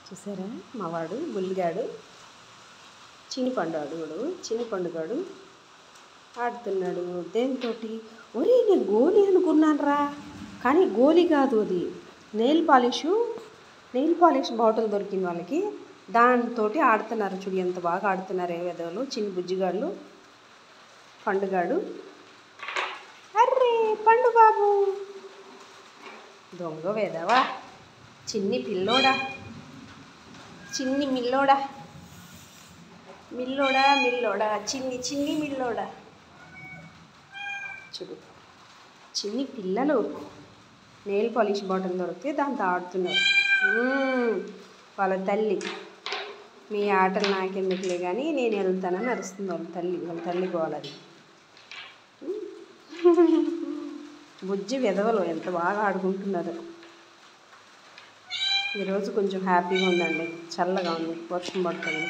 చూసారా మా వాడు బుల్లిగాడు చిన్ని పండుగాడు ఆడుతున్నాడు దేంతో. ఒరే నేను గోలీ అనుకున్నాను రా, కానీ గోలీ కాదు, అది నెయిల్ పాలిష్ బాటిల్ దొరికింది వాళ్ళకి, దాంతో ఆడుతున్నారు. చూడు ఎంత బాగా ఆడుతున్నారు ఏ వెదవులు, చిన్ని బుజ్జిగాళ్ళు. పండుగాడు, అర్రే పండు బాబు, దొంగ వేదవా, చిన్ని పిల్లోడా, చిన్ని మిల్లోడా, చిన్ని మిల్లోడా. చూడు చిన్ని పిల్లలు నెయిల్ పాలిష్ బాటిల్ దొరికితే దాంతో ఆడుతున్నారు. వాళ్ళ తల్లి, మీ ఆటలు నాకెందుకులే కానీ నేను వెళ్తానని అరుస్తుంది వాళ్ళ తల్లి గోలది. బుజ్జి వెదవలు ఎంత బాగా ఆడుకుంటున్నారు. ఈరోజు కొంచెం హ్యాపీగా ఉందండి, చల్లగా ఉంది, వర్షం పడుతుంది.